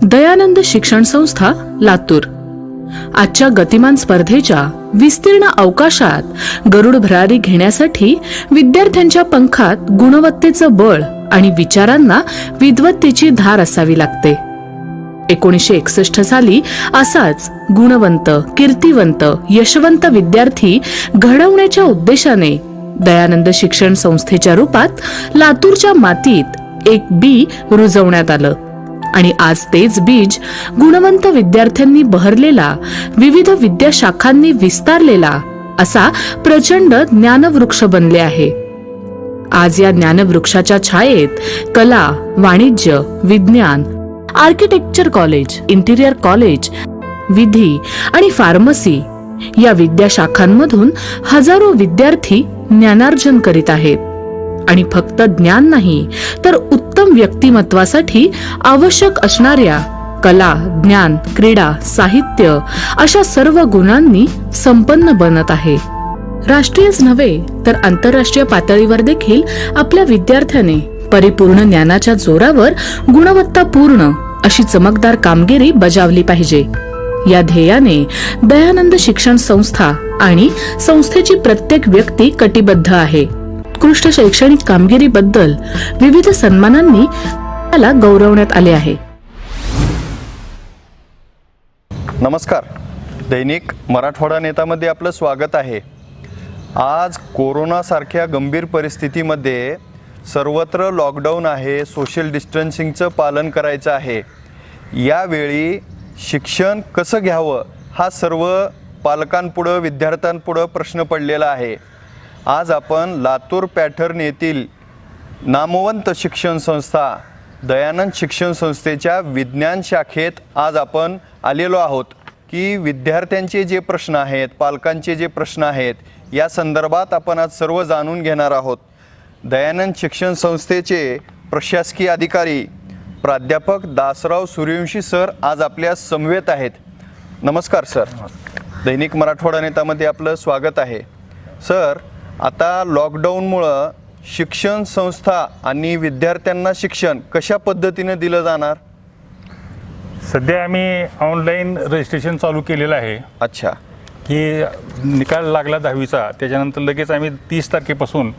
दयानंद शिक्षण संस्था लातूर आजच्या गतिमान स्पर्धेच्या विस्तीर्ण अवकाशात गरुड भरारी घेण्यासाठी विद्यार्थ्यांच्या पंखात गुणवत्तेचं बळ आणि विचारांना विद्वत्तेची धार असावी लागते। 1961 साली असाच गुणवंत, कीर्तिवंत, यशवंत विद्यार्थी घडवण्याच्या उद्देशाने दयानंद शिक्षण संस्थेच्या रूपात लातूरच्या मातीत एक बी रुजवण्यात आलं आणि आज तेच बीज गुणवंत विद्यार्थ्यांनी बहरलेला, विविध विद्याशाखांनी विस्तारलेला असा प्रचंड ज्ञानवृक्ष बनले आहे। आज या ज्ञानवृक्षाच्या छायेत कला, वाणिज्य, विज्ञान, आर्किटेक्चर कॉलेज, इंटिरियर कॉलेज, विधी आणि फार्मसी या विद्याशाखांमधून हजारो विद्यार्थी ज्ञानार्जन करीत आहेत आणि फक्त ज्ञान नाही तर उत्तम व्यक्तिमत्वासाठी आवश्यक असणाऱ्या कला, ज्ञान, क्रीडा, साहित्य अशा सर्व गुणांनी संपन्न बनत आहे। राष्ट्रीयच नव्हे तर आंतरराष्ट्रीय पातळीवर देखील आपल्या विद्यार्थ्याने परिपूर्ण ज्ञानाच्या जोरावर गुणवत्तापूर्ण अशी चमकदार कामगिरी बजावली पाहिजे। या ध्येयाने दयानंद शिक्षण संस्था आणि संस्थेची प्रत्येक व्यक्ती कटिबद्ध आहे। उत्कृष्ट शैक्षणिक कामगिरीबद्दल विविध सन्मानांनी त्याला गौरवण्यात आले आहे। नमस्कार, दैनिक मराठवाडा नेतामध्ये आपलं स्वागत आहे। आज कोरोनासारख्या गंभीर परिस्थितीमध्ये सर्वत्र लॉकडाऊन आहे, सोशल डिस्टन्सिंगचं पालन करायचं आहे। यावेळी शिक्षण कसं घ्यावं हा सर्व पालकांपुढं, विद्यार्थ्यांपुढं प्रश्न पडलेला आहे। आज आपण लातूर पॅटर्न येथील नामवंत शिक्षण संस्था दयानंद शिक्षण संस्थेच्या विज्ञान शाखेत आज आपण आलेलो आहोत की विद्यार्थ्यांचे जे प्रश्न आहेत, पालकांचे जे प्रश्न आहेत, या संदर्भात आपण आज सर्व जाणून घेणार आहोत। दयानंद शिक्षण संस्थेचे प्रशासकीय अधिकारी प्राध्यापक दासराव सूर्यवंशी सर आज आपल्या समवेत आहेत। नमस्कार सर, दैनिक मराठवाडा नेतामध्ये आपलं स्वागत आहे। सर, आता लॉकडाऊनमुळं शिक्षण संस्था आणि विद्यार्थ्यांना शिक्षण कशा पद्धतीने दिलं जाणार? सध्या आम्ही ऑनलाईन रजिस्ट्रेशन चालू केलेलं आहे। अच्छा, की निकाल लागला 10वीचा, त्याच्यानंतर लगेच आम्ही 30 तारखेपासून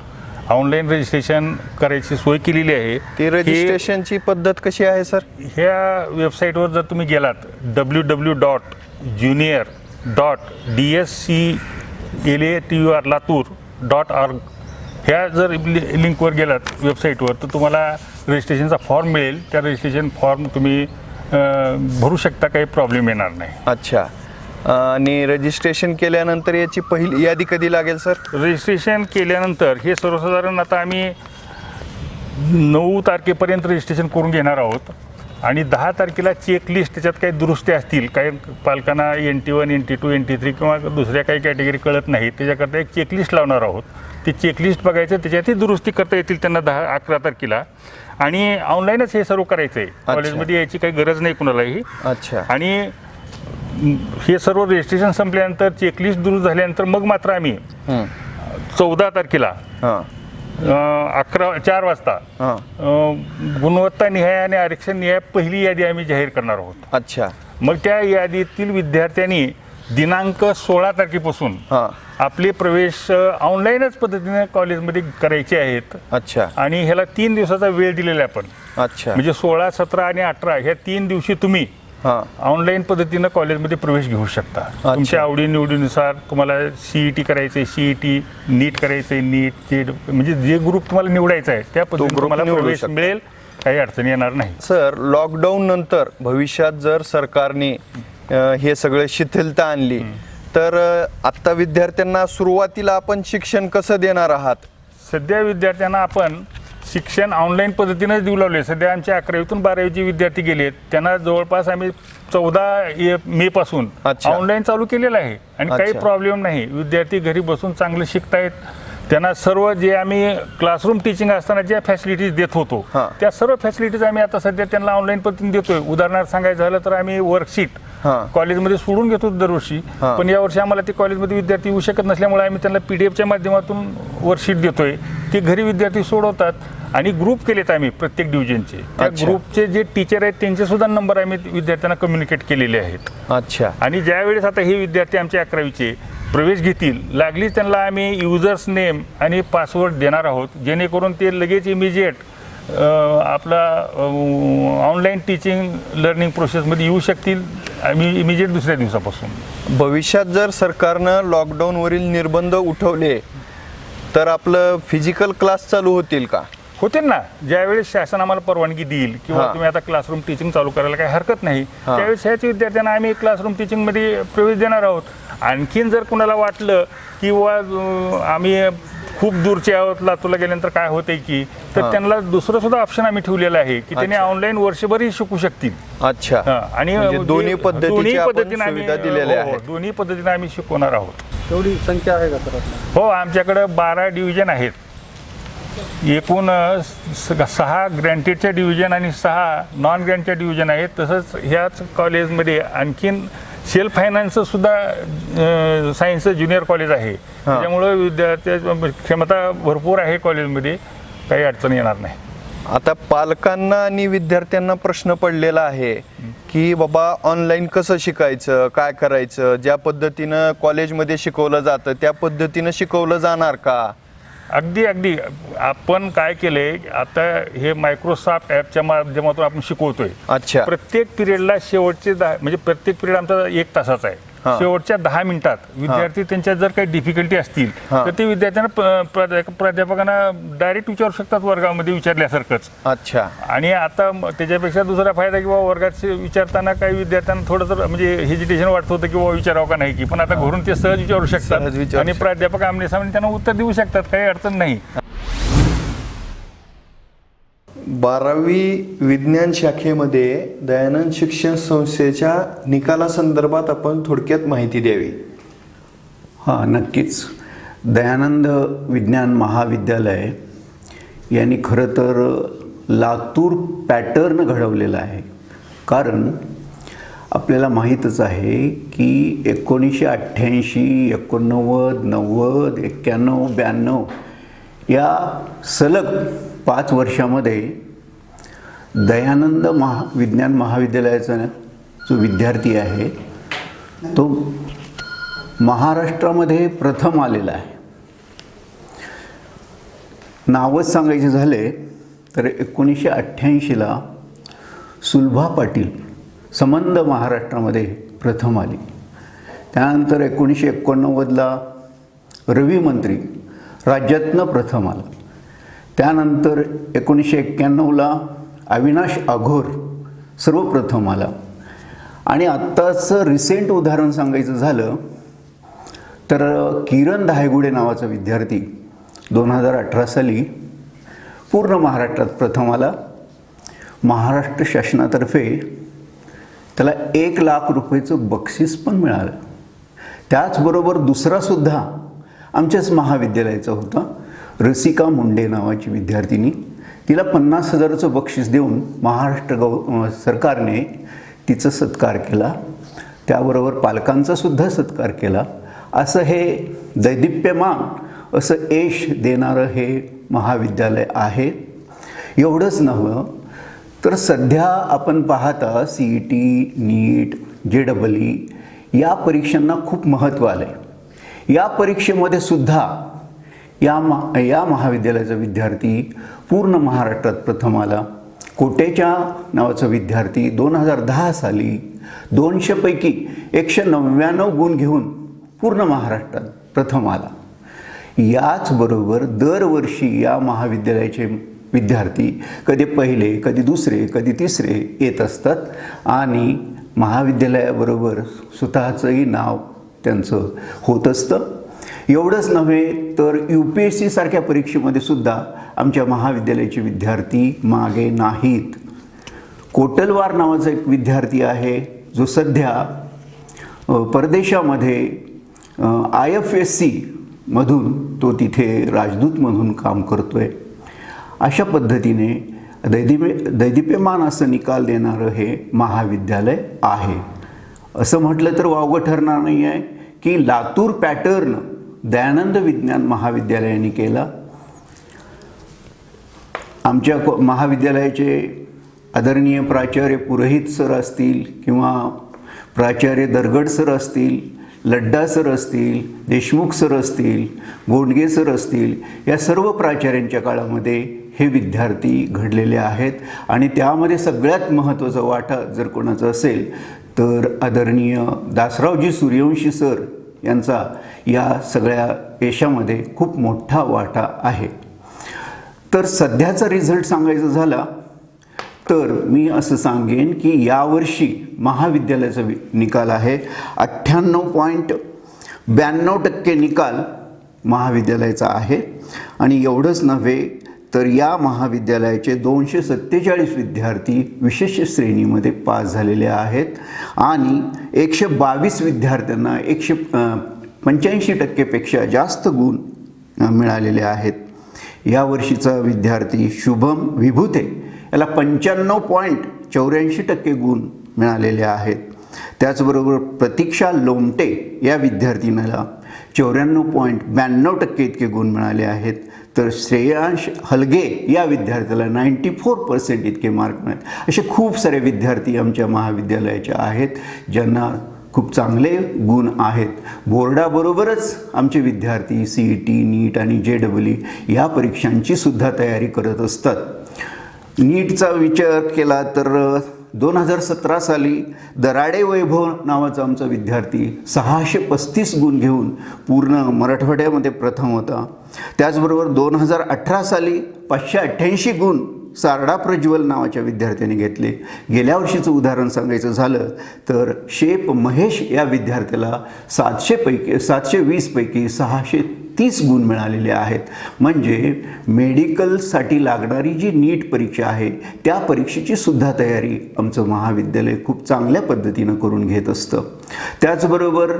ऑनलाईन रजिस्ट्रेशन करायची सोय केलेली आहे। ती रजिस्ट्रेशनची पद्धत कशी आहे सर? ह्या वेबसाईटवर जर तुम्ही गेलात www.junior.dsclatur.org ह्या जर लिंकवर गेलात वेबसाईटवर तर तुम्हाला रजिस्ट्रेशनचा फॉर्म मिळेल। त्या रजिस्ट्रेशन फॉर्म तुम्ही भरू शकता, काही प्रॉब्लेम येणार नाही। अच्छा, आणि रजिस्ट्रेशन केल्यानंतर याची पहिली यादी कधी लागेल सर? रजिस्ट्रेशन केल्यानंतर हे सर्वसाधारण आता आम्ही 9 तारखेपर्यंत रजिस्ट्रेशन करून घेणार आहोत आणि 10 तारखेला चेकलिस्ट, त्याच्यात काही दुरुस्त्या असतील, काही पालकांना NT1, NT2, NT3 किंवा दुसऱ्या काही कॅटेगरी कळत नाही, त्याच्याकरता एक चेकलिस्ट लावणार आहोत। ती चेकलिस्ट बघायचं, त्याच्यातही दुरुस्ती करता येतील त्यांना 11 तारखेला। आणि ऑनलाईनच हे सर्व करायचं आहे, कॉलेजमध्ये यायची काही गरज नाही कुणालाही। अच्छा, आणि हे सर्व रजिस्ट्रेशन संपल्यानंतर, चेकलिस्ट दुरुस्त झाल्यानंतर मग मात्र आम्ही 14 तारखेला 4 वाजता गुणवत्ता निहाय आणि आरक्षण निहाय पहिली यादी आम्ही जाहीर करणार आहोत। अच्छा, मग त्या यादीतील विद्यार्थ्यांनी दिनांक 16 तारखेपासून आपले प्रवेश ऑनलाईनच पद्धतीने कॉलेजमध्ये करायचे आहेत। अच्छा, आणि ह्याला 3 दिवसाचा वेळ दिलेला आहे आपण। अच्छा, म्हणजे 16, 17 आणि 18 ह्या 3 दिवशी तुम्ही ऑनलाईन पद्धतीनं कॉलेजमध्ये प्रवेश घेऊ शकता। तुमच्या आवडीनिवडीनुसार तुम्हाला CET करायचंय, CET, नीट करायचंय, नीट, म्हणजे जे ग्रुप तुम्हाला निवडायचा आहे त्या पद्धतीने तुम्हाला प्रवेश मिळेल, काही अडचण येणार नाही। सर, लॉकडाऊन नंतर भविष्यात जर सरकारने हे सगळे शिथिलता आणली तर आता विद्यार्थ्यांना सुरुवातीला आपण शिक्षण कसं देणार आहात? सध्या विद्यार्थ्यांना आपण शिक्षण ऑनलाईन पद्धतीनेच देऊ लागले। सध्या आमच्या 11वी 12वीचे विद्यार्थी गेलेत, त्यांना जवळपास आम्ही 14 मे पासून ऑनलाईन चालू केलेलं आहे आणि काही प्रॉब्लेम नाही। विद्यार्थी घरी बसून चांगलं शिकतायत। त्यांना सर्व जे आम्ही क्लासरूम टीचिंग असताना ज्या फॅसिलिटीज देत होतो त्या सर्व फॅसिलिटीज आम्ही आता सध्या त्यांना ऑनलाईन पद्धतीने देतोय। उदाहरणार्थ सांगायचं झालं तर आम्ही वर्कशीट कॉलेजमध्ये सोडून घेतो दरवर्षी, पण यावर्षी आम्हाला ते कॉलेजमध्ये विद्यार्थी येऊ शकत नसल्यामुळे आम्ही त्यांना PDF च्या माध्यमातून वर्कशीट देतोय। ते घरी विद्यार्थी सोडवतात आणि ग्रुप केलेत आम्ही प्रत्येक डिव्हिजनचे. त्या अच्छा. ग्रुपचे जे टीचर आहेत त्यांचे सुद्धा नंबर आम्ही विद्यार्थ्यांना कम्युनिकेट केलेले आहेत. अच्छा. आणि ज्यावेळेस आता हे विद्यार्थी आमच्या 11वीचे प्रवेश घेतील, लागलीच त्यांना आम्ही युजर्स नेम आणि पासवर्ड देणार आहोत, जेणेकरून ते लगेच इमिजिएट आपला ऑनलाईन टीचिंग लर्निंग प्रोसेसमध्ये येऊ शकतील आम्ही इमिजिएट दुसऱ्या दिवसापासून. भविष्यात जर सरकारनं लॉकडाऊनवरील निर्बंध उठवले तर आपलं फिजिकल क्लास चालू होतील का? होतील ना. ज्यावेळेस शासन आम्हाला परवानगी देईल किंवा तुम्ही आता क्लासरूम टीचिंग चालू करायला काही हरकत नाही, त्यावेळेस ह्याच विद्यार्थ्यांना आम्ही क्लासरूम टीचिंगमध्ये प्रवेश देणार आहोत. आणखीन जर कुणाला वाटलं किंवा आम्ही खूप दूरचे आहोत, लातूरला गेल्यानंतर काय होतंय की, तर त्यांना दुसरं सुद्धा ऑप्शन आम्ही ठेवलेलं आहे की त्यांनी ऑनलाईन वर्षभरही शिकू शकतील. अच्छा. आणि म्हणजे दोन्ही पद्धतीने आम्ही दिलेल्या आहेत. दोन्ही पद्धतीने आम्ही शिकवणार आहोत. तेवढी संख्या आहे का तर? हो, आमच्याकडे 12 डिव्हिजन आहेत. एकूण 6 ग्रँटेडच्या डिव्हिजन आणि 6 नॉन ग्रँटच्या डिव्हिजन आहेत. तसंच ह्याच कॉलेजमध्ये आणखीन सेल्फ फायनान्स सुद्धा सायन्सचं ज्युनियर कॉलेज आहे. त्याच्यामुळं विद्यार्थी क्षमता भरपूर आहे कॉलेजमध्ये, काही अडचण येणार नाही. आता पालकांना आणि विद्यार्थ्यांना प्रश्न पडलेला आहे की बाबा ऑनलाईन कसं शिकायचं, काय करायचं, ज्या पद्धतीनं कॉलेजमध्ये शिकवलं जातं त्या पद्धतीनं शिकवलं जाणार का? अगदी आपण काय केलंय, आता हे मायक्रोसॉफ्ट ॲपच्या माध्यमातून आपण शिकवतोय. अच्छा. प्रत्येक पिरियडला शेवटचे 10 म्हणजे प्रत्येक पिरियड आमचा 1 तासाचा आहे. शेवटच्या 10 मिनिटात विद्यार्थी त्यांच्या जर काही डिफिकल्टी असतील तर ते विद्यार्थ्यांना प्राध्यापकांना डायरेक्ट विचारू शकतात, वर्गामध्ये विचारल्यासारखंच. अच्छा. आणि आता त्याच्यापेक्षा दुसरा फायदा किंवा वर्गात विचारताना काही विद्यार्थ्यांना थोडंसं म्हणजे हेजिटेशन वाटत होतं किंवा विचारावं का नाही की, पण आता घरून ते सहज विचारू शकतात आणि प्राध्यापक आमने सामने त्यांना उत्तर देऊ शकतात, काही अडचण नाही. 12वी विज्ञान शाखेमध्ये दयानंद शिक्षण संस्थेच्या निकालासंदर्भात आपण थोडक्यात माहिती द्यावी. हां, नक्कीच. दयानंद विज्ञान महाविद्यालय यांनी खरं तर लातूर पॅटर्न घडवलेला आहे. कारण आपल्याला माहीतच आहे की 1988, 89, 90, 91, 92 या सलग 5 वर्षामध्ये दयानंद विज्ञान महाविद्यालयाचा जो विद्यार्थी आहे तो महाराष्ट्रामध्ये प्रथम आलेला आहे. नावच सांगायचे झाले तर 1988ला सुलभा पाटील संबंध महाराष्ट्रामध्ये प्रथम आली. त्यानंतर 1989ला रवी मंत्री राज्यातनं प्रथम आला. त्यानंतर 1991ला अविनाश अघोर सर्वप्रथम आला. आणि आत्ताचं रिसेंट उदाहरण सांगायचं झालं तर किरण धायगुडे नावाचा विद्यार्थी 2018 साली पूर्ण महाराष्ट्रात प्रथम आला. महाराष्ट्र शासनातर्फे त्याला 1 लाख रुपयेचं बक्षीस पण मिळालं. त्याचबरोबर दुसरासुद्धा आमच्याच महाविद्यालयाचा होता, रसिका मुंडे नावाची विद्यार्थिनी. तिला 50,000चं बक्षीस देऊन महाराष्ट्र सरकारने तिचा सत्कार केला. त्याबरोबर पालकांचासुद्धा सत्कार केला. असं हे दैदिप्यमान असं यश देणारं हे महाविद्यालय आहे. एवढंच नव्हं तर सध्या आपण पाहता CET, नीट, JEE या परीक्षांना खूप महत्त्व आलं आहे. या परीक्षेमध्ये सुद्धा या महाविद्यालयाचा विद्यार्थी पूर्ण महाराष्ट्रात प्रथम आला. कोटेच्या नावाचा विद्यार्थी 2010 साली 200 पैकी 199 गुण घेऊन पूर्ण महाराष्ट्रात प्रथम आला. याचबरोबर दरवर्षी या महाविद्यालयाचे विद्यार्थी कधी पहिले, कधी दुसरे, कधी तिसरे येत असतात आणि महाविद्यालयाबरोबर स्वतःचंही नाव त्यांचं होत असतं. एवढंच नव्हे तर UPSC सारख्या परीक्षेमध्ये सुद्धा आमच्या महाविद्यालयाचे विद्यार्थी मागे नाहीत. कोटलवार नावाचा एक विद्यार्थी आहे जो सध्या परदेशामध्ये IFSC मधून तो तिथे राजदूत म्हणून काम करतोय. अशा पद्धतीने दैदिप्यमान असं निकाल देणारं हे महाविद्यालय आहे. असं म्हटलं तर वावगं ठरणार नाही आहे की लातूर पॅटर्न दयानंद विज्ञान महाविद्यालयाने केला. आमच्या महाविद्यालयाचे आदरणीय प्राचार्य पुरोहित सर असतील किंवा प्राचार्य दरगड सर असतील, लड्डा सर असतील, देशमुख सर असतील, गोंडगे सर असतील, या सर्व प्राचार्यांच्या काळामध्ये हे विद्यार्थी घडलेले आहेत. आणि त्यामध्ये सगळ्यात महत्त्वाचा वाटा जर कोणाचा असेल तर आदरणीय दासरावजी सूर्यवंशी सर यांचा या सगळ्या यशामध्ये खूप मोठा वाटा आहे. तर सध्याचा रिझल्ट सांगायचा झाला तर मी असं सांगेन की यावर्षी महाविद्यालयाचा निकाल आहे 98.92% निकाल महाविद्यालयाचा आहे. आणि एवढंच नव्हे तर या महाविद्यालयाचे 247 विद्यार्थी विशेष श्रेणीमध्ये पास झालेले आहेत आणि 122 विद्यार्थ्यांना 185% जास्त गुण मिळालेले आहेत. यावर्षीचा विद्यार्थी शुभम विभूते याला 95.84% गुण मिळालेले आहेत. त्याचबरोबर प्रतीक्षा लोमटे या विद्यार्थिनीला 94.92% इतके गुण मिळाले आहेत. तर श्रेयांश हलगे या विद्यार्थ्याला 94% इतके मार्क मिळाले. असे खूप सारे विद्यार्थी आमच्या महाविद्यालयाचे आहेत ज्यांना खूप चांगले गुण आहेत. बोर्डाबरोबरच आमचे विद्यार्थी CET, नीट आणि JEE या परीक्षांची सुद्धा तयारी करत असतात. नीटचा विचार केला तर 2017 साली दराडे वैभव नावाचा आमचा विद्यार्थी 635 गुण घेऊन पूर्ण मराठवाड्यामध्ये प्रथम होता. त्याचबरोबर 2018 साली 588 गुण सारडा प्रज्वल नावाच्या विद्यार्थ्याने घेतले. गेल्या वर्षीचं उदाहरण सांगायचं झालं तर शेप महेश या विद्यार्थ्याला 720 पैकी 630 गुण मिळालेले आहेत. म्हणजे मेडिकलसाठी लागणारी जी नीट परीक्षा आहे त्या परीक्षेची सुद्धा तयारी आमचं महाविद्यालय खूप चांगल्या पद्धतीनं करून घेत असतं. त्याचबरोबर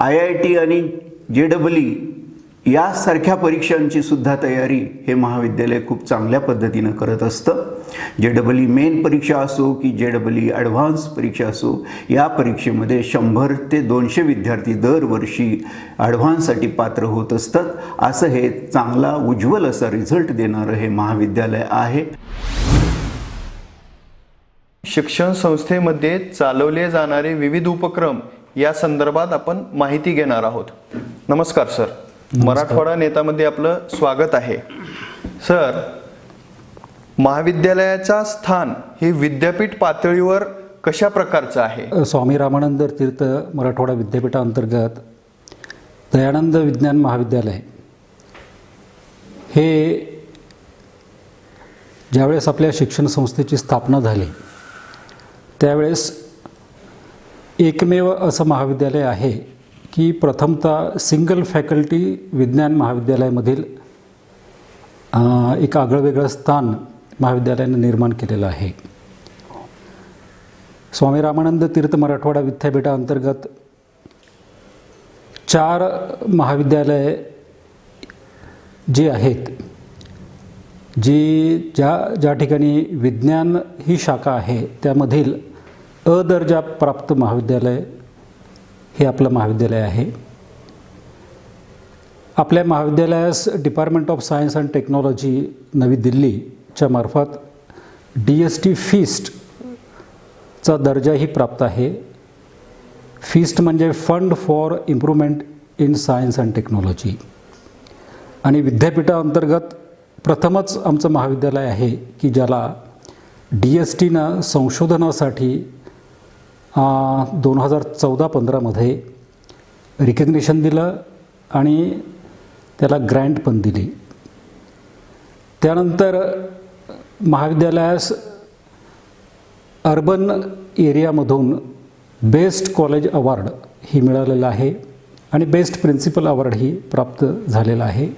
IIT आणि JEE यासारख्या परीक्षांची सुद्धा तयारी हे महाविद्यालय खूप चांगल्या पद्धतीनं करत असतं. JEE मेन परीक्षा असो की JEE ॲडव्हान्स परीक्षा असो, या परीक्षेमध्ये 100 ते 200 विद्यार्थी दरवर्षी ॲडव्हान्ससाठी पात्र होत असतात. असं हे चांगला उज्ज्वल असा रिझल्ट देणारं हे महाविद्यालय आहे. शिक्षण संस्थेमध्ये चालवले जाणारे विविध उपक्रम या संदर्भात आपण माहिती घेणार आहोत. नमस्कार सर, मराठवाडा नेतामध्ये आपलं स्वागत आहे. सर, महाविद्यालयाचा स्थान हे विद्यापीठ पातळीवर कशा प्रकारचं आहे? स्वामी रामानंद तीर्थ मराठवाडा विद्यापीठाअंतर्गत दयानंद विज्ञान महाविद्यालय हे ज्यावेळेस आपल्या शिक्षण संस्थेची स्थापना झाली त्यावेळेस एकमेव असं महाविद्यालय आहे की प्रथमतः सिंगल फॅकल्टी विज्ञान महाविद्यालयामधील एक आगळंवेगळं स्थान महाविद्यालयाने निर्माण केलेलं आहे. स्वामी रामानंद तीर्थ मराठवाडा विद्यापीठाअंतर्गत 4 महाविद्यालये जी आहेत, ज्या ठिकाणी विज्ञान ही शाखा आहे त्यामधील अ दर्जा प्राप्त महाविद्यालय हे आपलं महाविद्यालय आहे. आपल्या महाविद्यालयास department of science and technology नवी दिल्लीच्या मार्फत DST फीस्टचा दर्जाही प्राप्त आहे. फीस्ट म्हणजे fund for improvement in science and technology. आणि विद्यापीठाअंतर्गत प्रथमच आमचं महाविद्यालय आहे की ज्याला DSTनं संशोधनासाठी 2014-15मध्ये रिकग्निशन दिलं आणि त्याला ग्रँट पण दिली. त्यानंतर महाविद्यालयास अर्बन एरियामधून बेस्ट कॉलेज अवॉर्ड ही मिळालेलं आहे आणि बेस्ट प्रिन्सिपल अवॉर्ड ही प्राप्त झालेला आहे.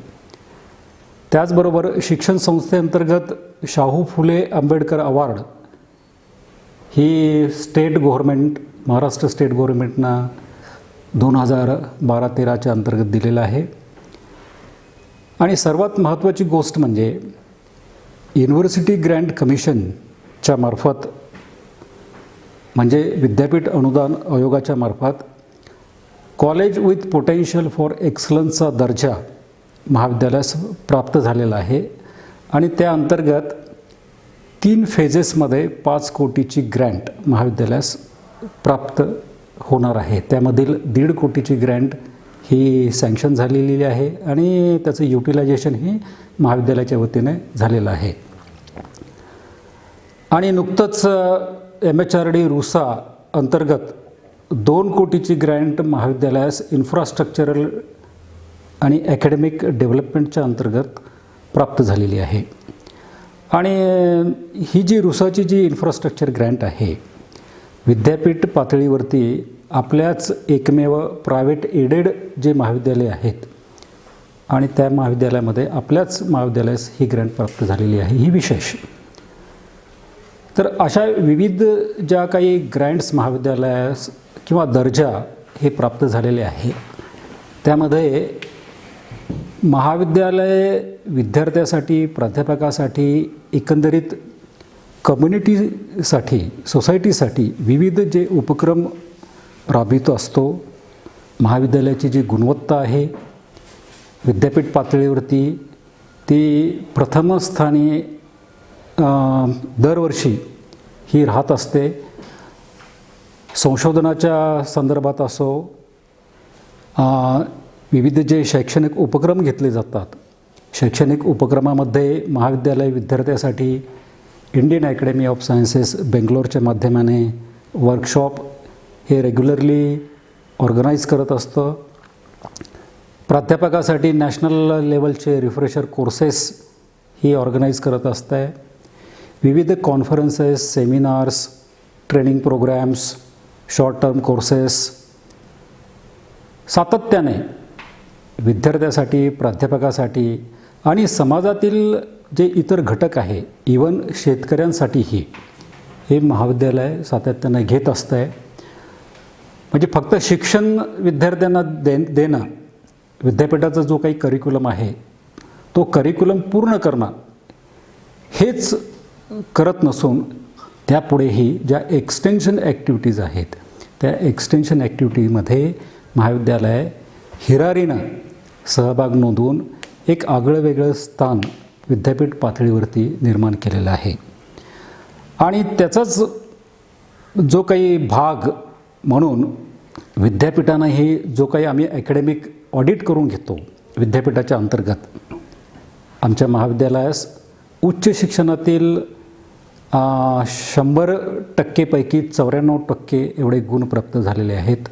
त्याचबरोबर शिक्षण संस्थेअंतर्गत शाहू फुले आंबेडकर अवॉर्ड ही स्टेट गव्हर्मेंट, महाराष्ट्र स्टेट गव्हर्मेंटनं 2012-13च्या अंतर्गत दिलेलं आहे. आणि सर्वात महत्त्वाची गोष्ट म्हणजे युनिव्हर्सिटी ग्रँट कमिशनच्या मार्फत म्हणजे विद्यापीठ अनुदान आयोगाच्या मार्फत कॉलेज विथ पोटेन्शियल फॉर एक्सलन्सचा दर्जा महाविद्यालयास प्राप्त झालेला आहे. आणि त्या अंतर्गत 3 फेजेसमध्ये 5 कोटीची ग्रँट महाविद्यालयास प्राप्त होणार आहे. त्यामधील 1.5 कोटीची ग्रँट ही सँक्शन झालेली आहे आणि त्याचं युटिलायझेशन ही महाविद्यालयाच्या वतीने झालेलं आहे. आणि नुकतंच MHRD रुसा अंतर्गत 2 कोटीची ग्रँट महाविद्यालयास इन्फ्रास्ट्रक्चरल आणि ॲकॅडमिक डेव्हलपमेंटच्या अंतर्गत प्राप्त झालेली आहे. आणि ही जी रुसाची जी इन्फ्रास्ट्रक्चर ग्रँट आहे, विद्यापीठ पातळीवरती आपल्याच एकमेव प्रायव्हेट एडेड जे महाविद्यालय आहेत आणि त्या महाविद्यालयामध्ये आपल्याच महाविद्यालयास ही ग्रँट प्राप्त झालेली आहे, ही विशेष. तर अशा विविध ज्या काही ग्रँट्स महाविद्यालयास किंवा दर्जा हे प्राप्त झालेले आहे, त्यामध्ये महाविद्यालय विद्यार्थ्यासाठी, प्राध्यापकासाठी, एकंदरीत कम्युनिटीसाठी, सोसायटीसाठी विविध जे उपक्रम राबवित असतो. महाविद्यालयाची जी गुणवत्ता आहे विद्यापीठ पातळीवरती ती प्रथम स्थानी दरवर्षी ही राहत असते. संशोधनाच्या संदर्भात असो, विविध जे शैक्षणिक उपक्रम घेतले जातात, शैक्षणिक उपक्रमामध्ये महाविद्यालय विद्यार्थ्यासाठी इंडियन अकॅडमी ऑफ सायन्सेस बेंगलोरच्या माध्यमाने वर्कशॉप हे रेग्युलरली ऑर्गनाईज करत असतं. प्राध्यापकासाठी नॅशनल लेवलचे रिफ्रेशर कोर्सेस ही ऑर्गनाईज करत असते. विविध conferences, seminars, training programmes, short term courses सातत्याने विद्यार्थ्यासाठी, प्राध्यापकासाठी आणि समाजातील जे इतर घटक आहे, इवन शेतकऱ्यांसाठीही हे महाविद्यालय सातत्याने घेत असतं आहे. म्हणजे फक्त शिक्षण विद्यार्थ्यांना देणं, विद्यापीठाचा जो काही करिक्युलम आहे तो करिक्युलम पूर्ण करणं हेच करत नसून त्यापुढेही ज्या एक्सटेन्शन ॲक्टिव्हिटीज आहेत त्या एक्सटेन्शन ॲक्टिव्हिटीमध्ये महाविद्यालय हिरारीनं सहभाग नोंदवून एक आगळं वेगळं स्थान विद्यापीठ पातळीवरती निर्माण केलेलं आहे. आणि त्याचाच जो काही भाग म्हणून विद्यापीठानंही जो काही आम्ही ॲकॅडमिक ऑडिट करून घेतो विद्यापीठाच्या अंतर्गत, आमच्या महाविद्यालयास उच्च शिक्षणातील 100% पैकी 94% एवढे गुण प्राप्त झालेले आहेत.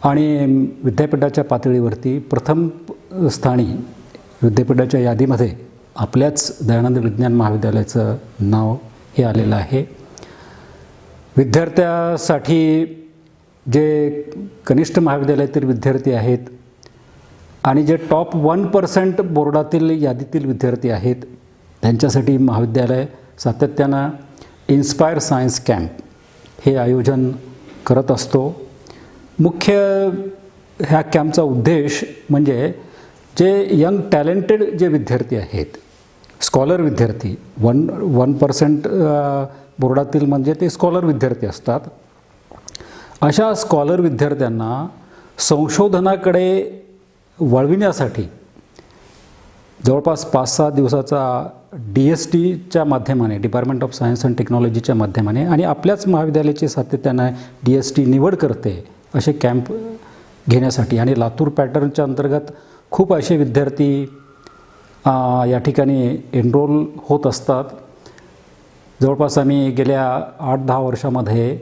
आणि विद्यापीठाच्या पातळीवरती प्रथम स्थानी विद्यापीठाच्या यादीमध्ये आपल्याच दयानंद विज्ञान महाविद्यालयाचं नाव हे आलेलं आहे. विद्यार्थ्यासाठी जे कनिष्ठ महाविद्यालयातील विद्यार्थी आहेत आणि जे टॉप 1% बोर्डातील यादीतील विद्यार्थी आहेत त्यांच्यासाठी महाविद्यालय सातत्यानं इन्स्पायर सायन्स कॅम्प हे आयोजन करत असतो. मुख्य ह्या कॅम्पचा उद्देश म्हणजे जे यंग टॅलेंटेड जे विद्यार्थी आहेत, स्कॉलर विद्यार्थी, 1% बोर्डातील म्हणजे ते स्कॉलर विद्यार्थी असतात, अशा स्कॉलर विद्यार्थ्यांना संशोधनाकडे वळविण्यासाठी जवळपास 5-6 दिवसाचा DSTच्या माध्यमाने, डिपार्टमेंट ऑफ सायन्स अँड टेक्नॉलॉजीच्या माध्यमाने, आणि आपल्याच महाविद्यालयाची सातत्यानं DST निवड करते असे कॅम्प घेण्यासाठी. आणि लातूर पॅटर्नच्या अंतर्गत खूप असे विद्यार्थी या ठिकाणी एनरोल होत असतात. जवळपास आम्ही गेल्या 8-10 वर्षामध्ये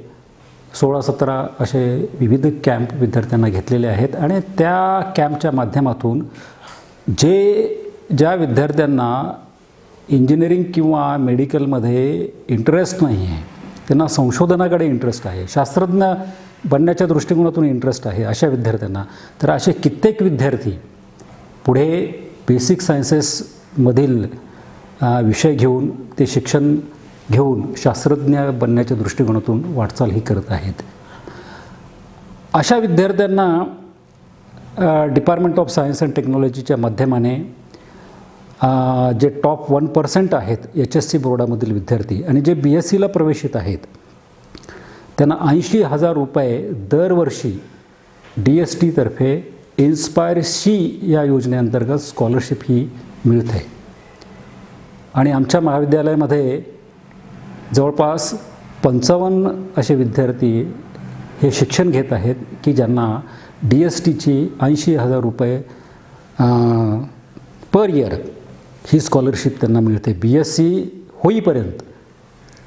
16-17 असे विविध कॅम्प विद्यार्थ्यांना घेतलेले आहेत. आणि त्या कॅम्पच्या माध्यमातून ज्या विद्यार्थ्यांना इंजिनिअरिंग किंवा मेडिकलमध्ये इंटरेस्ट नाही आहे, त्यांना संशोधनाकडे इंटरेस्ट आहे, शास्त्रज्ञ बनण्याच्या दृष्टिकोनातून इंटरेस्ट आहे अशा विद्यार्थ्यांना, तर असे कित्येक विद्यार्थी पुढे बेसिक सायन्सेसमधील विषय घेऊन, ते शिक्षण घेऊन शास्त्रज्ञ बनण्याच्या दृष्टिकोनातून वाटचाल ही करत आहेत. अशा विद्यार्थ्यांना डिपार्टमेंट ऑफ सायन्स अँड टेक्नॉलॉजीच्या माध्यमाने जे टॉप 1% आहेत HSC बोर्डामधील विद्यार्थी आणि जे BScला प्रवेशित आहेत त्यांना 80,000 रुपये दरवर्षी DSTतर्फे इन्स्पायर C या योजनेअंतर्गत स्कॉलरशिप ही मिळते. आणि आमच्या महाविद्यालयामध्ये जवळपास 55 असे विद्यार्थी हे शिक्षण घेत आहेत की ज्यांना DSTची 80,000 रुपये पर इयर ही स्कॉलरशिप त्यांना मिळते. BSc होईपर्यंत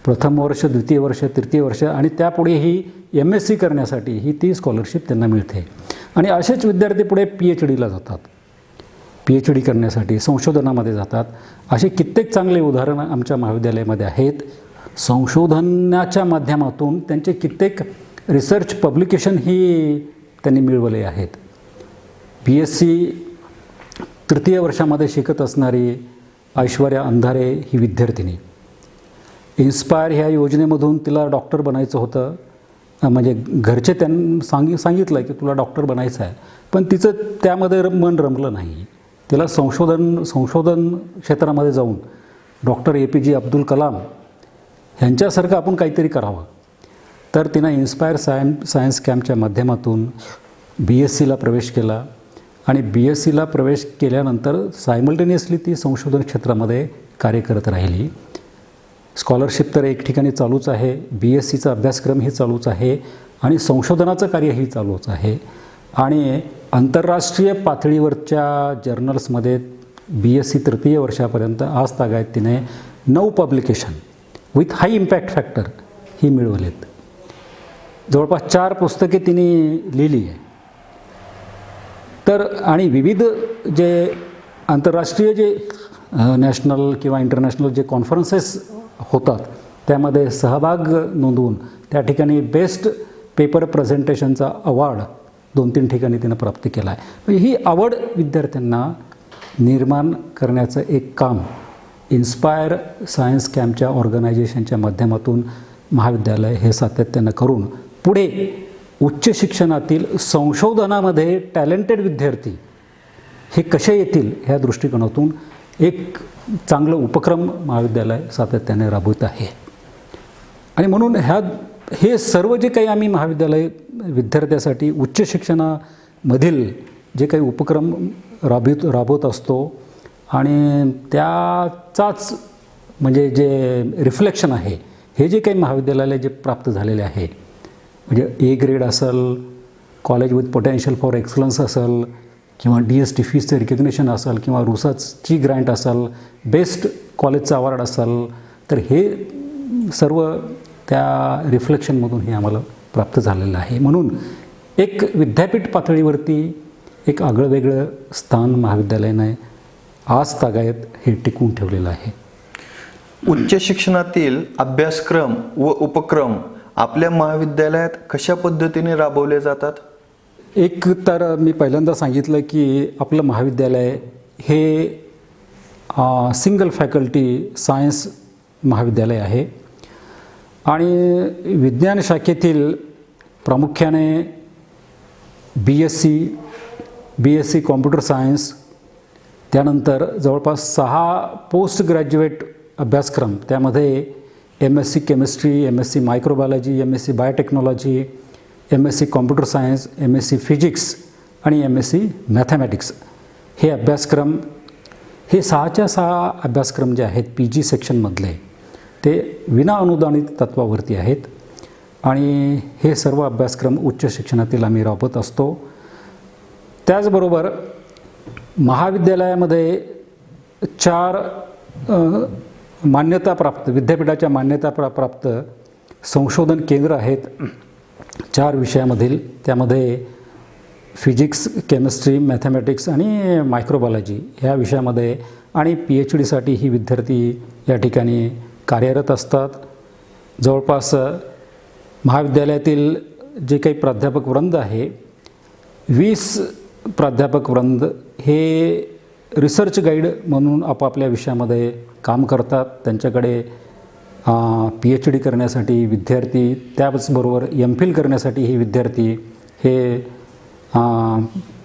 प्रथम वर्ष, द्वितीय वर्ष, तृतीय वर्ष आणि त्यापुढेही MSc करण्यासाठी ही ती स्कॉलरशिप त्यांना मिळते. आणि असेच विद्यार्थी पुढे PhDला जातात, PhD करण्यासाठी संशोधनामध्ये जातात. असे कित्येक चांगले उदाहरणं आमच्या महाविद्यालयामध्ये आहेत. संशोधनाच्या माध्यमातून त्यांचे कित्येक रिसर्च पब्लिकेशन ही त्यांनी मिळवले आहेत. BSc तृतीय वर्षामध्ये शिकत असणारी ऐश्वर्या अंधारे ही विद्यार्थिनी, इन्स्पायर ह्या योजनेमधून तिला डॉक्टर बनायचं होतं. म्हणजे घरचे त्यांनी सांगितलं की तुला डॉक्टर बनायचं आहे, पण तिचं त्यामध्ये मन रमलं नाही. तिला संशोधन क्षेत्रामध्ये जाऊन डॉक्टर APJ अब्दुल कलाम ह्यांच्यासारखं आपण काहीतरी करावं. तर तिनं इन्स्पायर सायन्स कॅम्पच्या माध्यमातून BScला प्रवेश केला आणि BScला प्रवेश केल्यानंतर सायमल्टेनियसली ती संशोधन क्षेत्रामध्ये कार्य करत राहिली. स्कॉलरशिप तर एक ठिकाणी चालूच आहे, BScचा अभ्यासक्रमही चालूच आहे आणि संशोधनाचं कार्यही चालूच आहे. आणि आंतरराष्ट्रीय पातळीवरच्या जर्नल्समध्ये BSc तृतीय वर्षापर्यंत आज तागायत तिने 9 publication with high impact factor ही मिळवलेत. जवळपास 4 पुस्तके तिने लिहिली आहे. तर आणि विविध जे आंतरराष्ट्रीय जे नॅशनल किंवा इंटरनॅशनल जे कॉन्फरन्सेस होतात त्यामध्ये सहभाग नोंदवून त्या ठिकाणी बेस्ट पेपर प्रेझेंटेशनचा अवॉर्ड 2-3 ठिकाणी तिनं प्राप्त केला आहे. म्हणजे ही आवड विद्यार्थ्यांना निर्माण करण्याचं एक काम इन्स्पायर सायन्स कॅम्पच्या ऑर्गनायझेशनच्या माध्यमातून महाविद्यालय हे सातत्यानं करून पुढे उच्च शिक्षणातील संशोधनामध्ये टॅलेंटेड विद्यार्थी हे कसे येतील ह्या दृष्टिकोनातून एक चांगलं उपक्रम महाविद्यालय सातत्याने राबवत आहे. आणि म्हणून हे सर्व जे काही आम्ही महाविद्यालय विद्यार्थ्यासाठी उच्च शिक्षणामधील जे काही उपक्रम राबवत असतो आणि त्याचाच म्हणजे जे रिफ्लेक्शन आहे हे जे काही महाविद्यालयाला जे प्राप्त झालेले आहे, म्हणजे A ग्रेड असेल, college with potential for excellence असेल किंवा DST फीसचं रिकग्नेशन असेल किंवा रुसाची ग्रँट असेल, बेस्ट कॉलेजचं अवॉर्ड असेल, तर हे सर्व त्या रिफ्लेक्शनमधून हे आम्हाला प्राप्त झालेलं आहे. म्हणून एक विद्यापीठ पातळीवरती एक आगळंवेगळं स्थान महाविद्यालयाने आज तागायत हे टिकवून ठेवलेलं आहे. उच्च शिक्षणातील अभ्यासक्रम व उपक्रम आपल्या महाविद्यालयात कशा पद्धतीने राबवले जातात? एक तर मी पहिल्यांदा सांगितलं की आपलं महाविद्यालय हे सिंगल फॅकल्टी सायन्स महाविद्यालय आहे आणि विज्ञान शाखेतील प्रामुख्याने BSc कॉम्प्युटर सायन्स, त्यानंतर जवळपास 6 पोस्ट ग्रॅज्युएट अभ्यासक्रम, त्यामध्ये MSc chemistry, MSc microbiology, MSc biotechnology, MSc computer science, MSc physics आणि MSc मॅथमॅटिक्स हे अभ्यासक्रम, हे 6च्या 6 अभ्यासक्रम जे आहेत PG सेक्शनमधले ते विनाअनुदानित तत्वावरती आहेत आणि हे सर्व अभ्यासक्रम उच्च शिक्षणातील आम्ही राबवत असतो. त्याचबरोबर महाविद्यालयामध्ये 4 मान्यताप्राप्त विद्यापीठाच्या मान्यताप्राप्त संशोधन केंद्र आहेत 4 विषयामधील. त्यामध्ये फिजिक्स, केमिस्ट्री, मॅथमॅटिक्स आणि मायक्रोबायोलॉजी ह्या विषयामध्ये आणि PhDसाठी ही विद्यार्थी या ठिकाणी कार्यरत असतात. जवळपास महाविद्यालयातील जे काही प्राध्यापक वृंद आहे 20 प्राध्यापक वृंद हे रिसर्च गाईड म्हणून आपापल्या विषयामध्ये काम करतात. त्यांच्याकडे PhD करण्यासाठी विद्यार्थी, त्याचबरोबर MPhil करण्यासाठी हे विद्यार्थी हे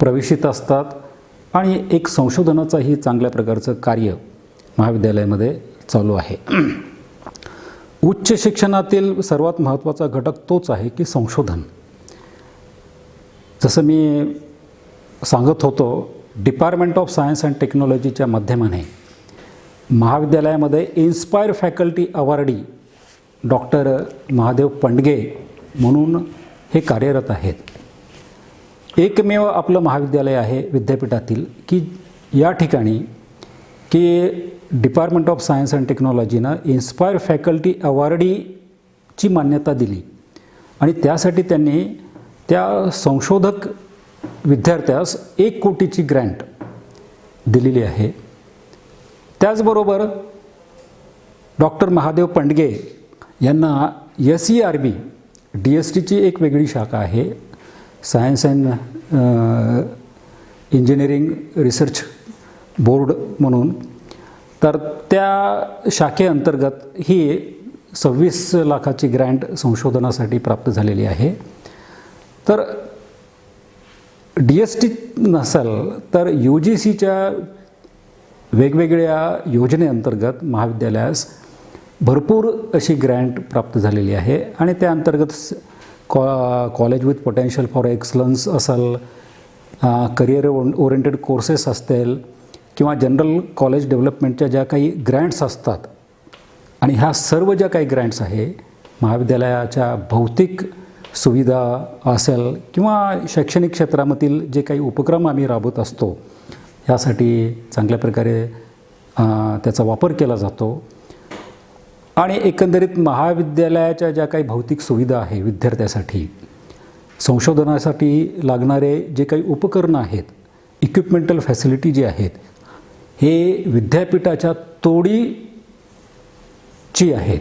प्रवेशित असतात आणि एक संशोधनाचंही चांगल्या प्रकारचं कार्य महाविद्यालयामध्ये चालू आहे. उच्च शिक्षणातील सर्वात महत्त्वाचा घटक तोच आहे की संशोधन. जसं मी सांगत होतो, डिपार्टमेंट ऑफ सायन्स अँड टेक्नॉलॉजीच्या माध्यमाने महाविद्यालयामध्ये inspire faculty awardee doctor Mahadev Pandage म्हणून हे कार्यरत आहेत. एकमेव आपलं महाविद्यालय आहे विद्यापीठातील की या ठिकाणी की डिपार्टमेंट ऑफ सायन्स अँड टेक्नॉलॉजीनं इन्स्पायर फॅकल्टी अवॉर्डीची मान्यता दिली आणि त्यासाठी त्यांनी त्या संशोधक विद्यार्थ्यास 1 कोटीची ग्रँट दिलेली आहे. त्याचबरोबर डॉक्टर महादेव पंडगे यांना SERB DSTची एक वेगळी शाखा आहे, science and engineering research board म्हणून. तर त्या शाखेअंतर्गत ही 26 लाखाची ग्रँट संशोधनासाठी प्राप्त झालेली आहे. तर DST नसेल तर UGCच्या वेगवेगळ्या योजनेअंतर्गत महाविद्यालयास भरपूर अशी ग्रँट प्राप्त झालेली आहे आणि त्या अंतर्गत college with potential for excellence असेल, करिअर ओरिएंटेड कोर्सेस असतील किंवा जनरल कॉलेज डेव्हलपमेंटच्या ज्या काही ग्रँट्स असतात आणि ह्या सर्व ज्या काही ग्रँट्स आहे महाविद्यालयाच्या भौतिक सुविधा असेल किंवा शैक्षणिक क्षेत्रामधील जे काही उपक्रम आम्ही राबवत असतो ह्यासाठी चांगल्या प्रकारे त्याचा वापर केला जातो. आणि एकंदरीत महाविद्यालयाच्या ज्या काही भौतिक सुविधा आहे विद्यार्थ्यासाठी, संशोधनासाठी लागणारे जे काही उपकरणं आहेत, इक्विपमेंटल फॅसिलिटी जी आहेत, हे विद्यापीठाच्या तोडीची आहेत.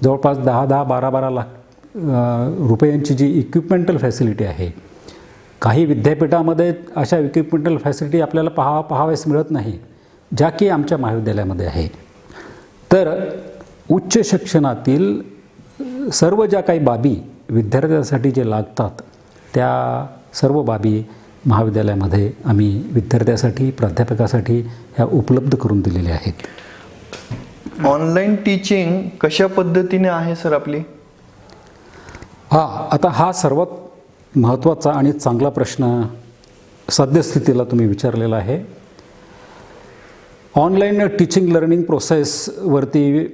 जवळपास 10-12 लाख रुपयांची जी इक्विपमेंटल फॅसिलिटी आहे. काही विद्यापीठामध्ये अशा इक्विपमेंटल फॅसिलिटी आपल्याला पाहाव्यास मिळत नाही, ज्या की आमच्या महाविद्यालयामध्ये आहे. तर उच्च शिक्षणातील सर्व ज्या काही बाबी विद्यार्थ्यांसाठी जे लागतात त्या सर्व बाबी महाविद्यालयामध्ये आम्ही विद्यार्थ्यासाठी, प्राध्यापकासाठी ह्या उपलब्ध करून दिलेल्या आहेत. ऑनलाईन टीचिंग कशा पद्धतीने आहे सर आपली? आता हा सर्वात महत्त्वाचा आणि चांगला प्रश्न सद्यस्थितीला तुम्ही विचारलेला आहे. ऑनलाईन टीचिंग लर्निंग प्रोसेसवरती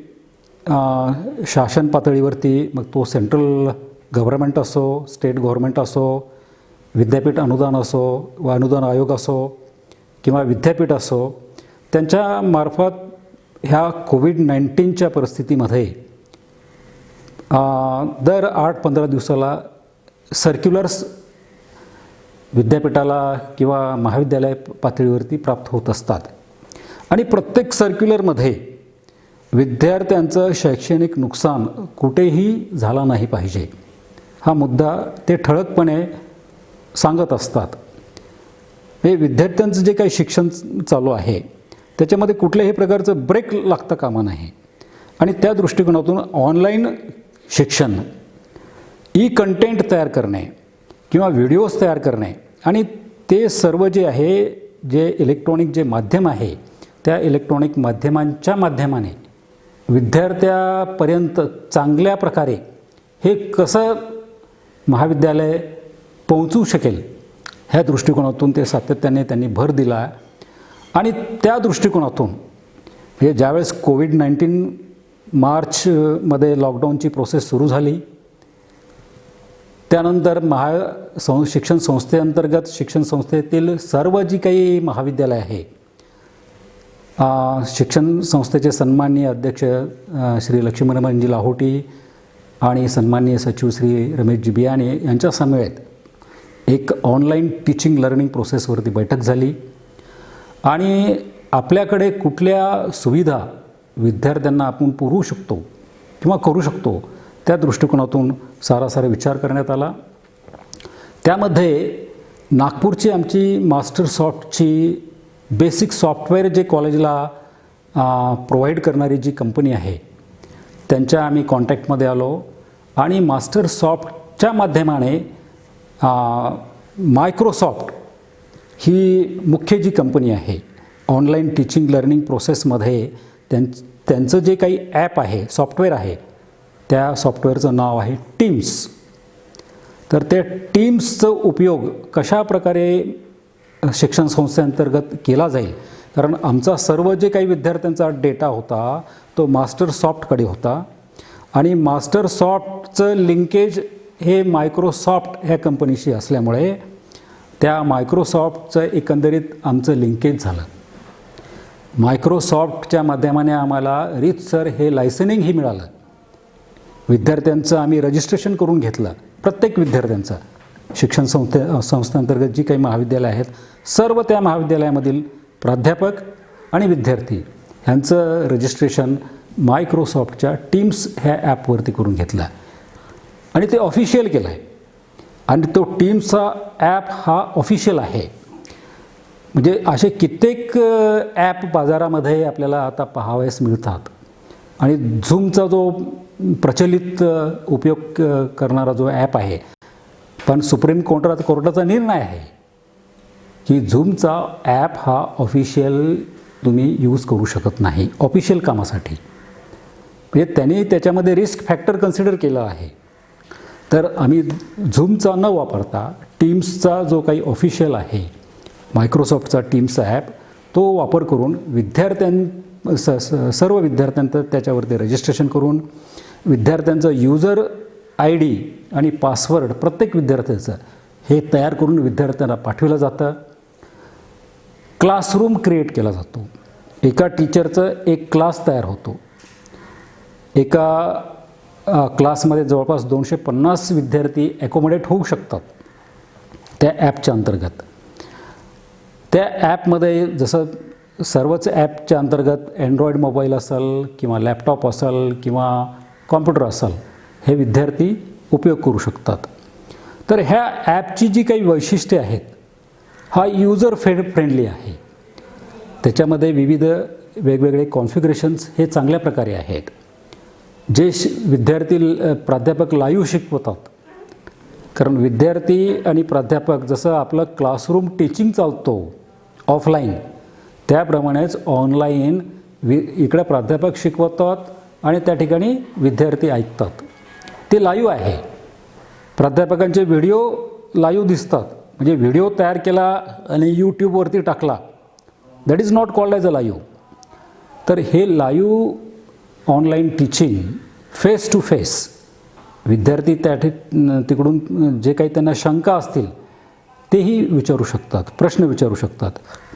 शासन पातळीवरती, मग तो सेंट्रल गव्हर्नमेंट असो, स्टेट गव्हर्नमेंट असो, विद्यापीठ अनुदान असो व अनुदान आयोग असो किंवा विद्यापीठ असो, त्यांच्या मार्फत ह्या कोविड-19च्या परिस्थितीमध्ये दर 8-15 दिवसाला सर्क्युलर्स विद्यापीठाला किंवा महाविद्यालय पातळीवरती प्राप्त होत असतात आणि प्रत्येक सर्क्युलरमध्ये विद्यार्थ्यांचं शैक्षणिक नुकसान कुठेही झाला नाही पाहिजे हा मुद्दा ते ठळकपणे सांगत असतात. हे विद्यार्थ्यांचं जे काही शिक्षण चालू आहे त्याच्यामध्ये कुठल्याही प्रकारचं ब्रेक लागता कामा नये आणि त्या दृष्टिकोनातून ऑनलाईन शिक्षण, कंटेंट तयार करणे किंवा व्हिडिओज तयार करणे आणि ते सर्व जे आहे, जे इलेक्ट्रॉनिक जे माध्यम आहे त्या इलेक्ट्रॉनिक माध्यमांच्या माध्यमाने विद्यार्थ्यापर्यंत चांगल्या प्रकारे हे कसं महाविद्यालय पोहोचू शकेल ह्या दृष्टिकोनातून ते सातत्याने त्यांनी भर दिला. आणि त्या दृष्टिकोनातून हे ज्यावेळेस कोविड-19 मार्चमध्ये लॉकडाऊनची प्रोसेस सुरू झाली, त्यानंतर शिक्षण संस्थेअंतर्गत शिक्षण संस्थेतील सर्व जी काही महाविद्यालय आहे, शिक्षण संस्थेचे सन्माननीय अध्यक्ष श्री लक्ष्मणजी लाहोटी आणि सन्माननीय सचिव श्री रमेशजी बियाणे यांच्या समवेत एक ऑनलाईन टीचिंग लर्निंग प्रोसेसवरती बैठक झाली आणि आपल्याकडे कुठल्या सुविधा विद्यार्थ्यांना आपण पुरवू शकतो किंवा करू शकतो त्या दृष्टिकोनातून सारासारा विचार करण्यात आला. त्यामध्ये नागपूरची आमची मास्टरसॉफ्टची बेसिक सॉफ्टवेअर जे कॉलेजला प्रोव्हाइड करणारी जी कंपनी आहे त्यांच्या आम्ही कॉन्टॅक्टमध्ये आलो आणि मास्टरसॉफ्टच्या माध्यमाने मायक्रोसॉफ्ट ही मुख्य जी कंपनी आहे ऑनलाईन टीचिंग लर्निंग प्रोसेसमध्ये त्यांचं जे काही ॲप आहे, सॉफ्टवेअर आहे, त्या सॉफ्टवेअरचं नाव आहे टीम्स. तर त्या टीम्सचा उपयोग कशा प्रकारे शिक्षण संस्थेअंतर्गत केला जाईल कारण आमचा सर्व जे काही विद्यार्थ्यांचा डेटा होता तो मास्टरसॉफ्टकडे होता आणि मास्टरसॉफ्टचं लिंकेज हे मायक्रोसॉफ्ट ह्या कंपनीशी असल्यामुळे त्या मायक्रोसॉफ्टचं एकंदरीत आमचं लिंकेज झालं. मायक्रोसॉफ्टच्या माध्यमाने आम्हाला रीतसर हे लायसनिंगही मिळालं. विद्यार्थ्यांचं आम्ही रजिस्ट्रेशन करून घेतलं. प्रत्येक विद्यार्थ्यांचं शिक्षण संस्थेअंतर्गत जी काही महाविद्यालय आहेत सर्व त्या महाविद्यालयामधील प्राध्यापक आणि विद्यार्थी ह्यांचं रजिस्ट्रेशन मायक्रोसॉफ्टच्या टीम्स ह्या ॲपवरती करून घेतलं आणि ते ऑफिशियल केलं आहे. आणि तो टीम्सचा ॲप हा ऑफिशियल आहे. म्हणजे असे कित्येक ॲप बाजारामध्ये आपल्याला आता पाहावयास मिळतात आणि झूमचा जो प्रचलित उपयोग करणारा जो ॲप आहे, पण सुप्रीम कोर्टाचा निर्णय आहे की झूमचा ॲप हा ऑफिशियल तुम्ही यूज करू शकत नाही ऑफिशियल कामासाठी. म्हणजे त्यांनी त्याच्यामध्ये रिस्क फॅक्टर कन्सिडर केला आहे. तर आम्ही झूमचा न वापरता टीम्सचा जो काही ऑफिशियल आहे मायक्रोसॉफ्टचा टीम्सचा ॲप तो वापर करून सर्व विद्यार्थ्यांचं त्याच्यावरती रजिस्ट्रेशन करून विद्यार्थ्यांचं यूजर ID आणि पासवर्ड प्रत्येक विद्यार्थ्याचं हे तयार करून विद्यार्थ्यांना पाठवलं जातं. क्लासरूम क्रिएट केला जातो. एका टीचरचं एक क्लास तयार होतो. एका क्लासमध्ये जवळपास 250 विद्यार्थी ॲकोमोडेट होऊ शकतात त्या ॲपच्या अंतर्गत. त्या ॲपमध्ये जसं सर्वच ॲपच्या अंतर्गत अँड्रॉईड मोबाईल असेल किंवा लॅपटॉप असेल किंवा कॉम्प्युटर असेल हे विद्यार्थी उपयोग करू शकतात. तर ह्या ॲपची जी काही वैशिष्ट्ये आहेत हा यूजर फ्रेंडली आहे. त्याच्यामध्ये विविध वेगवेगळे कॉन्फिगरेशन्स हे चांगल्या प्रकारे आहेत. जे विद्यार्थी प्राध्यापक लाईव्ह शिकवतात, कारण विद्यार्थी आणि प्राध्यापक जसं आपलं क्लासरूम टीचिंग चालतो ऑफलाईन त्याप्रमाणेच ऑनलाईन इकडे प्राध्यापक शिकवतात आणि त्या ठिकाणी विद्यार्थी ऐकतात. ते लाईव्ह आहे. प्राध्यापकांचे व्हिडिओ लाईव्ह दिसतात. म्हणजे व्हिडिओ तयार केला आणि यूट्यूबवरती टाकला that is not called as a live. तर हे live online teaching face to face विद्यार्थी तिकडून जे काही त्यांना शंका असतील तेही विचारू शकतात, प्रश्न विचारू शकतात.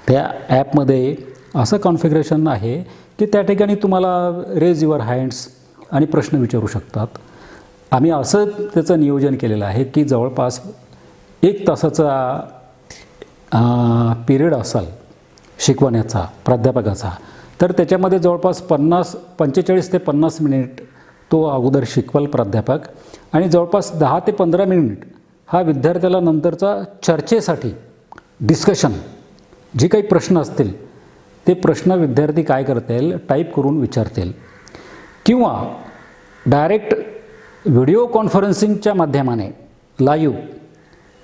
त्या ॲपमध्ये असं कॉन्फिगरेशन आहे की त्या ठिकाणी तुम्हाला रेज युअर हँड्स आणि प्रश्न विचारू शकतात. आम्ही असं त्याचं नियोजन केलेलं आहे की जवळपास 1 तासाचा पिरियड असेल शिकवण्याचा प्राध्यापकाचा, तर त्याच्यामध्ये जवळपास 45 ते 50 मिनिट तो अगोदर शिकवाल प्राध्यापक आणि जवळपास 10 ते 15 मिनिट हा विद्यार्थ्याला नंतरचा चर्चेसाठी डिस्कशन जे काही प्रश्न असतील ते प्रश्न विद्यार्थी काय करतील टाईप करून विचारतील किंवा डायरेक्ट व्हिडिओ कॉन्फरन्सिंगच्या माध्यमाने लाईव्ह.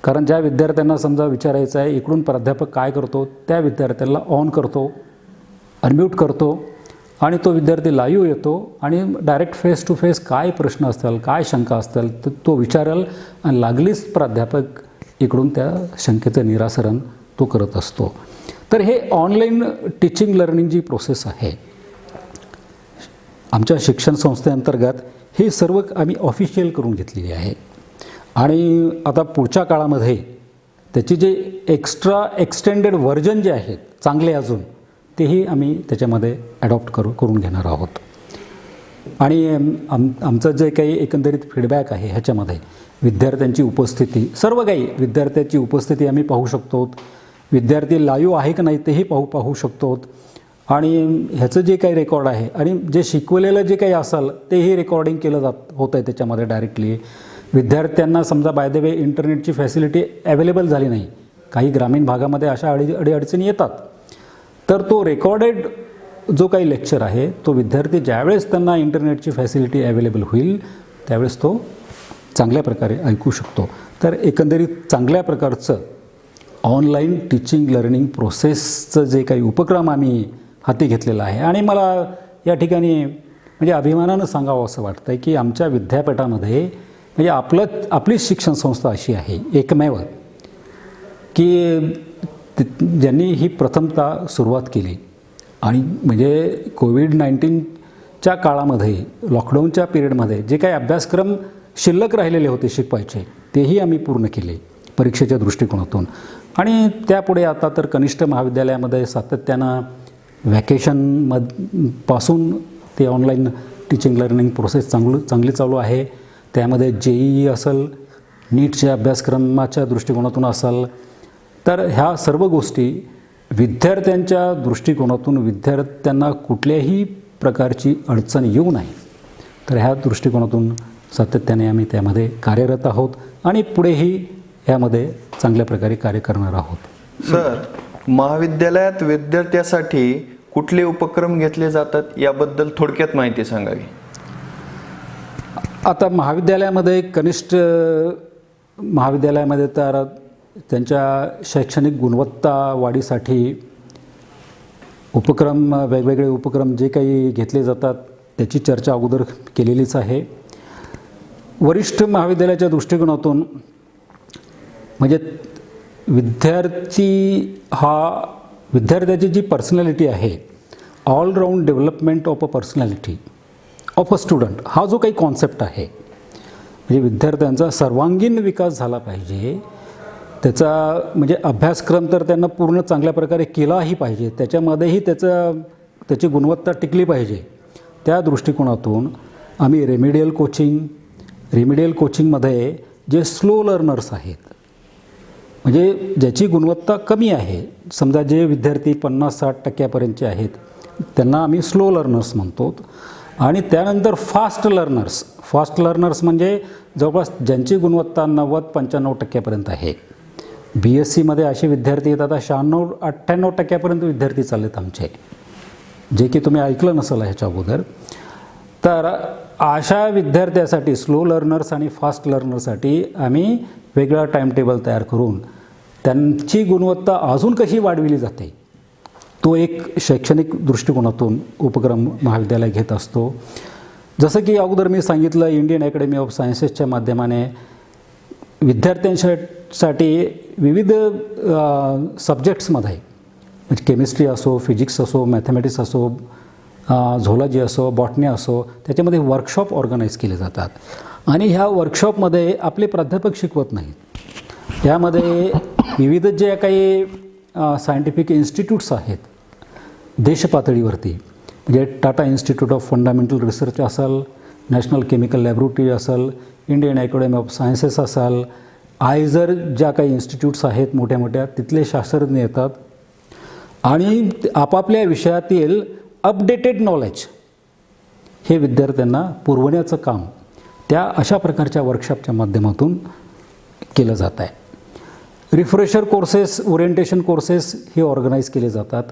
कारण ज्या विद्यार्थ्यांना समजा विचारायचं आहे इकडून प्राध्यापक काय करतो त्या विद्यार्थ्याला ऑन करतो, अनम्यूट करतो आणि तो विद्यार्थी लाईव्ह येतो आणि डायरेक्ट फेस टू फेस काय प्रश्न असतील काय शंका असतील तर तो विचारेल आणि लागलीच प्राध्यापक इकडून त्या शंकेचं निराकरण तो करत असतो. तर हे ऑनलाईन टीचिंग लर्निंग जी प्रोसेस आहे आमच्या शिक्षण संस्थेअंतर्गत हे सर्व आम्ही ऑफिशियल करून घेतलेली आहे. आणि आता पुढच्या काळामध्ये त्याची जे एक्सटेंडेड व्हर्जन जे आहेत चांगले अजून तेही आम्ही त्याच्यामध्ये ॲडॉप्ट करून घेणार आहोत. आणि आमचं जे काही एकंदरीत फीडबॅक आहे ह्याच्यामध्ये विद्यार्थ्यांची उपस्थिती सर्व काही विद्यार्थ्याची उपस्थिती आम्ही पाहू शकतो. विद्यार्थी लाईव्ह आहे की नाही तेही पाहू शकतो. आणि ह्याचं जे काही रेकॉर्ड आहे आणि जे शिकवलेलं जे काही असेल तेही रेकॉर्डिंग केलं होतं आहे त्याच्यामध्ये डायरेक्टली. विद्यार्थ्यांना समजा बाय द वे इंटरनेटची फॅसिलिटी अवेलेबल झाली नाही, काही ग्रामीण भागामध्ये अशा अडीअडचणी येतात, तर तो रेकॉर्डेड जो काही लेक्चर आहे तो विद्यार्थी ज्यावेळेस त्यांना इंटरनेटची फॅसिलिटी अवेलेबल होईल त्यावेळेस तो चांगल्या प्रकारे ऐकू शकतो. तर एकंदरीत चांगल्या प्रकारचं ऑनलाईन टीचिंग लर्निंग प्रोसेसचं जे काही उपक्रम आम्ही हाती घेतलेला आहे. आणि मला या ठिकाणी म्हणजे अभिमानानं सांगावं असं वाटतं आहे की आमच्या विद्यापीठामध्ये म्हणजे आपली शिक्षण संस्था अशी आहे एकमेव की ज्यांनी ही प्रथमतः सुरुवात केली आणि म्हणजे कोविड-19च्या काळामध्ये लॉकडाऊनच्या पिरियडमध्ये जे काही अभ्यासक्रम शिल्लक राहिलेले होते शिकवायचे तेही आम्ही पूर्ण केले परीक्षेच्या दृष्टिकोनातून. आणि त्यापुढे आता तर कनिष्ठ महाविद्यालयामध्ये सातत्यानं पासून ते ऑनलाईन टीचिंग लर्निंग प्रोसेस चांगली चालू आहे. त्यामध्ये JEE असेल, नीटच्या अभ्यासक्रमाच्या दृष्टिकोनातून असेल, तर ह्या सर्व गोष्टी विद्यार्थ्यांच्या दृष्टिकोनातून विद्यार्थ्यांना कुठल्याही प्रकारची अडचण येऊ नये तर ह्या दृष्टिकोनातून सातत्याने आम्ही त्यामध्ये कार्यरत आहोत आणि पुढेही यामध्ये चांगल्या प्रकारे कार्य करणार आहोत. सर, महाविद्यालयात विद्यार्थ्यासाठी कुठले उपक्रम घेतले जातात याबद्दल थोडक्यात माहिती सांगावी. आता महाविद्यालयामध्ये कनिष्ठ महाविद्यालयामध्ये तर त्यांच्या शैक्षणिक गुणवत्ता वाढीसाठी वेगवेगळे उपक्रम जे काही घेतले जातात त्याची चर्चा अगोदर केलेलीच आहे. वरिष्ठ महाविद्यालयाच्या दृष्टिकोनातून म्हणजे विद्यार्थ्याची जी पर्सनॅलिटी आहे, all around development of a personality of a student, हा जो काही कॉन्सेप्ट आहे म्हणजे विद्यार्थ्यांचा सर्वांगीण विकास झाला पाहिजे. त्याचा म्हणजे अभ्यासक्रम तर त्यांना पूर्ण चांगल्या प्रकारे केलाही पाहिजे, त्याच्यामध्येही त्याची गुणवत्ता टिकली पाहिजे. त्या दृष्टिकोनातून आम्ही रेमिडियल कोचिंगमध्ये जे स्लो लर्नर्स आहेत म्हणजे ज्याची गुणवत्ता कमी आहे, समजा जे विद्यार्थी 50-60% आहेत त्यांना आम्ही स्लो लर्नर्स म्हणतो. आणि त्यानंतर फास्ट लर्नर्स म्हणजे जवळपास ज्यांची गुणवत्ता 90-95% आहे. BScमध्ये असे विद्यार्थी येतात, आता 96-98% विद्यार्थी चाललेत आमचे, जे की तुम्ही ऐकलं नसेल ह्याच्या अगोदर. तर अशा विद्यार्थ्यासाठी स्लो लर्नर्स आणि फास्ट लर्नरसाठी आम्ही वेगळा टाईम टेबल तयार करून त्यांची गुणवत्ता अजून कशी वाढविली जाते तो एक शैक्षणिक दृष्टिकोनातून उपक्रम महाविद्यालय घेत असतो. जसं की अगोदर मी सांगितलं, इंडियन अकॅडमी ऑफ सायन्सेसच्या माध्यमाने विद्यार्थ्यांसाठी विविध सब्जेक्ट्समध्ये म्हणजे केमिस्ट्री असो, फिजिक्स असो, मॅथमॅटिक्स असो, झोलॉजी असो, बॉटनी असो, त्याच्यामध्ये वर्कशॉप ऑर्गनाईज केले जातात. आणि ह्या वर्कशॉपमध्ये आपले प्राध्यापक शिकवत नाहीत, यामध्ये विविध जे काही सायंटिफिक इन्स्टिट्यूट्स आहेत देशपातळीवरती, म्हणजे Tata institute of fundamental research असेल, नॅशनल केमिकल लॅबोरेटरी असेल, इंडियन अकॅडमी ऑफ सायन्सेस असेल, आयझर ज्या काही इन्स्टिट्यूट्स आहेत मोठ्या मोठ्या, तिथले शास्त्रज्ञ येतात आणि आपापल्या विषयातील अपडेटेड नॉलेज हे विद्यार्थ्यांना पुरवण्याचं काम त्या अशा प्रकारच्या वर्कशॉपच्या माध्यमातून केलं जात आहे. रिफ्रेशर कोर्सेस, ओरिएंटेशन कोर्सेस हे ऑर्गनाईज केले जातात.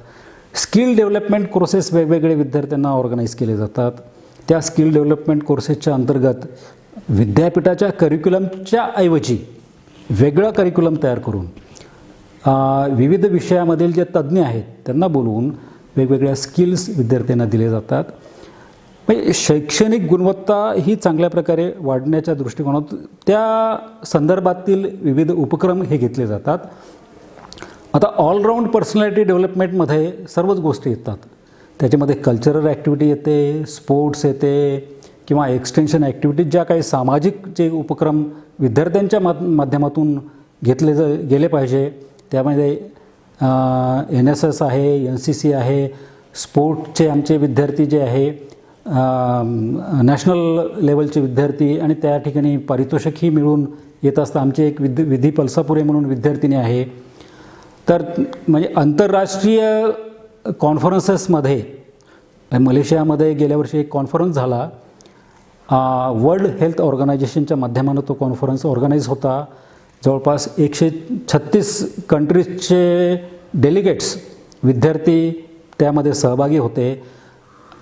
स्किल डेव्हलपमेंट कोर्सेस वेगवेगळे विद्यार्थ्यांना ऑर्गनाईज केले जातात. त्या स्किल डेव्हलपमेंट कोर्सेसच्या अंतर्गत विद्यापीठाच्या करिक्युलमच्या ऐवजी वेगळा करिक्युलम तयार करून विविध विषयामधील जे तज्ज्ञ आहेत त्यांना बोलवून वेगवेगळ्या स्किल्स विद्यार्थ्यांना दिले जातात. म्हणजे शैक्षणिक गुणवत्ता ही चांगल्या प्रकारे वाढण्याच्या दृष्टिकोनातून त्या संदर्भातील विविध उपक्रम हे घेतले जातात. आता ऑलराऊंड पर्सनॅलिटी डेव्हलपमेंटमध्ये सर्वच गोष्टी येतात. त्याच्यामध्ये कल्चरल ॲक्टिव्हिटी येते, स्पोर्ट्स येते किंवा एक्सटेन्शन ॲक्टिव्हिटीज, ज्या काही सामाजिक जे उपक्रम विद्यार्थ्यांच्या माध्यमातून गेले पाहिजे. त्यामध्ये NSS आहे, NCC आहे, स्पोर्टचे आमचे विद्यार्थी जे आहे, नॅशनल लेवलचे विद्यार्थी आणि त्या ठिकाणी पारितोषिकही मिळून येत असतं. आमचे एक विधी पलसापुरे म्हणून विद्यार्थिनी आहे. तर म्हणजे आंतरराष्ट्रीय कॉन्फरन्सेसमध्ये मलेशियामध्ये गेल्या वर्षी एक कॉन्फरन्स झाला. वर्ल्ड हेल्थ ऑर्गनायझेशनच्या माध्यमानं तो कॉन्फरन्स ऑर्गनाईज होता. जवळपास 136 कंट्रीजचे डेलिगेट्स विद्यार्थी त्यामध्ये सहभागी होते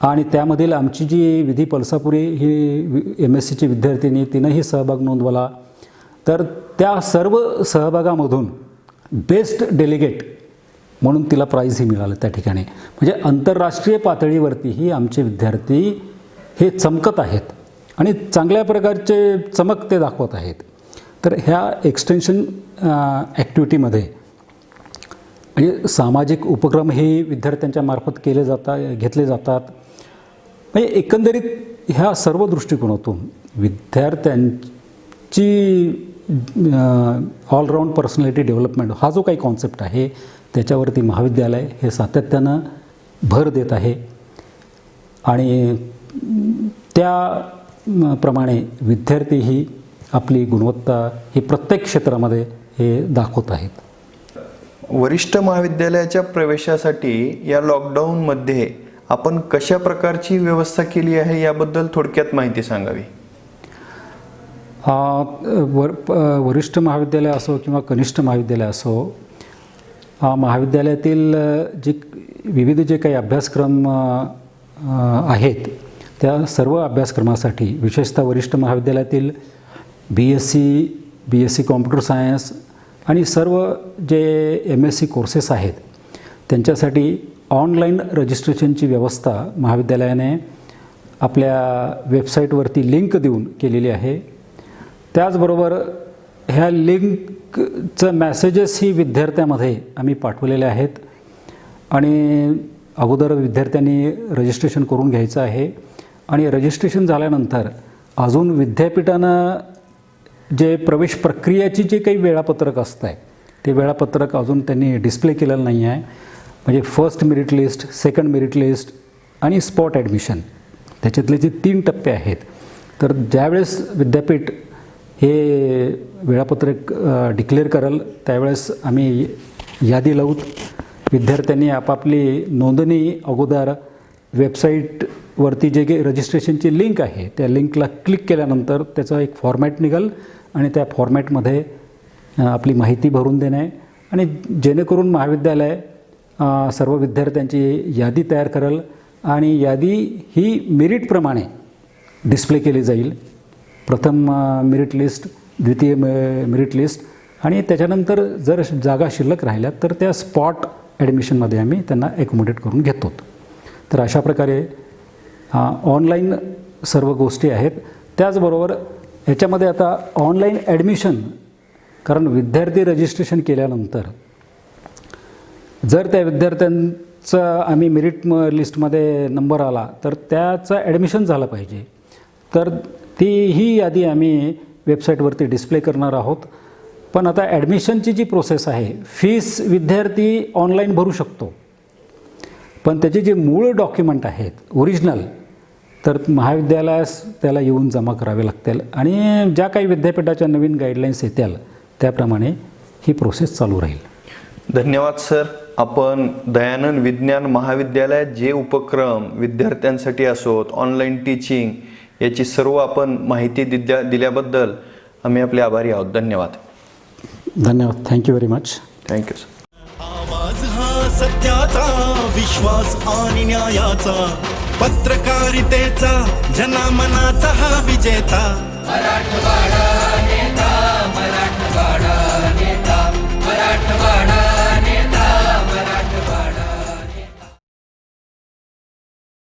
आणि त्यामधील आमची जी विधी पलसापुरी ही MScची विद्यार्थिनी, तिनंही सहभाग नोंदवला. तर त्या सर्व सहभागामधून बेस्ट डेलिगेट म्हणून तिला प्राईजही मिळालं त्या ठिकाणी. म्हणजे आंतरराष्ट्रीय पातळीवरतीही आमचे विद्यार्थी हे चमकत आहेत आणि चांगल्या प्रकारचे चमक ते दाखवत आहेत. तर ह्या एक्सटेन्शन ॲक्टिव्हिटीमध्ये म्हणजे सामाजिक उपक्रम हे विद्यार्थ्यांच्या मार्फत घेतले जातात. म्हणजे एकंदरीत ह्या सर्व दृष्टिकोनातून विद्यार्थ्यांची ऑलराऊंड पर्सनॅलिटी डेव्हलपमेंट हा जो काही कॉन्सेप्ट आहे त्याच्यावरती महाविद्यालय हे सातत्यानं भर देत आहे आणि त्याप्रमाणे विद्यार्थीही आपली गुणवत्ता ही प्रत्येक क्षेत्रामध्ये हे दाखवत आहेत. वरिष्ठ महाविद्यालयाच्या प्रवेशासाठी या लॉकडाऊनमध्ये आपण कशा प्रकारची व्यवस्था केली आहे याबद्दल थोडक्यात माहिती सांगावी. वरिष्ठ महाविद्यालय असो किंवा कनिष्ठ महाविद्यालय असो, महाविद्यालयातील विविध जे काही अभ्यासक्रम आहेत त्या सर्व अभ्यासक्रमासाठी विशेषतः वरिष्ठ महाविद्यालयातील BSc कॉम्प्युटर सायन्स आणि सर्व जे MSc कोर्सेस आहेत त्यांच्यासाठी ऑनलाईन रजिस्ट्रेशनची व्यवस्था महाविद्यालयाने आपल्या वेबसाईटवरती लिंक देऊन केलेली आहे. त्याचबरोबर ह्या लिंकचं मेसेजेस ही विद्यार्थ्यामध्ये आम्ही पाठवलेले आहेत आणि अगोदर विद्यार्थ्यांनी रजिस्ट्रेशन करून घ्यायचं आहे आणि रजिस्ट्रेशन झाल्यानंतर अजून विद्यापीठानं जे प्रवेश प्रक्रियेची जे काही वेळापत्रक असतं आहे ते वेळापत्रक अजून त्यांनी डिस्प्ले केलेलं नाही आहे. म्हणजे first merit list, second merit list आणि स्पॉट ॲडमिशन त्याच्यातले जे 3 टप्पे आहेत. तर ज्यावेळेस विद्यापीठ हे वेळापत्रक डिक्लेअर करेल त्यावेळेस आम्ही यादी लावूत. विद्यार्थ्यांनी आपापली नोंदणी अगोदर वेबसाईटवरती जे काही रजिस्ट्रेशनची लिंक आहे त्या लिंकला क्लिक केल्यानंतर त्याचा एक फॉर्मॅट निघेल आणि त्या फॉर्मॅटमध्ये आपली माहिती भरून देणे आणि जेणेकरून महाविद्यालय सर्व विद्यार्थ्यांची यादी तयार करेल आणि यादी ही मेरिटप्रमाणे डिस्प्ले केली जाईल. प्रथम मेरिट लिस्ट, द्वितीय मेरिट लिस्ट आणि त्याच्यानंतर जर जागा शिल्लक राहिल्या तर त्या स्पॉट ॲडमिशनमध्ये आम्ही त्यांना ॲकोमोडेट करून घेतो. तर अशा प्रकारे ऑनलाईन सर्व गोष्टी आहेत. त्याचबरोबर ह्याच्यामध्ये आता ऑनलाईन ॲडमिशन, कारण विद्यार्थी रजिस्ट्रेशन केल्यानंतर जर त्या विद्यार्थ्यांचा आम्ही मेरिट लिस्टमध्ये नंबर आला तर त्याचं ॲडमिशन झालं पाहिजे. तर ही यादी आम्ही वेबसाईटवरती डिस्प्ले करणार आहोत. पण आता ॲडमिशनची जी प्रोसेस आहे, फीस विद्यार्थी ऑनलाईन भरू शकतो पण त्याचे जे मूळ डॉक्युमेंट आहेत ओरिजिनल तर महाविद्यालयास त्याला येऊन जमा करावे लागतील आणि ज्या काही विद्यापीठाच्या नवीन गाईडलाईन्स येतील त्याप्रमाणे ही प्रोसेस चालू राहील. धन्यवाद सर. आपण दयानंद विज्ञान महाविद्यालयात जे उपक्रम विद्यार्थ्यांसाठी असोत, ऑनलाईन टीचिंग याची सर्व आपण माहिती दिल्याबद्दल आम्ही आपले आभारी आहोत. धन्यवाद. धन्यवाद. Thank you very much. Thank you sir. आवाज हा सत्याचा, विश्वास आणि न्यायाचा, पत्रकारितेचा, जनमनाचा हा विजेता. मराठवाडा नेता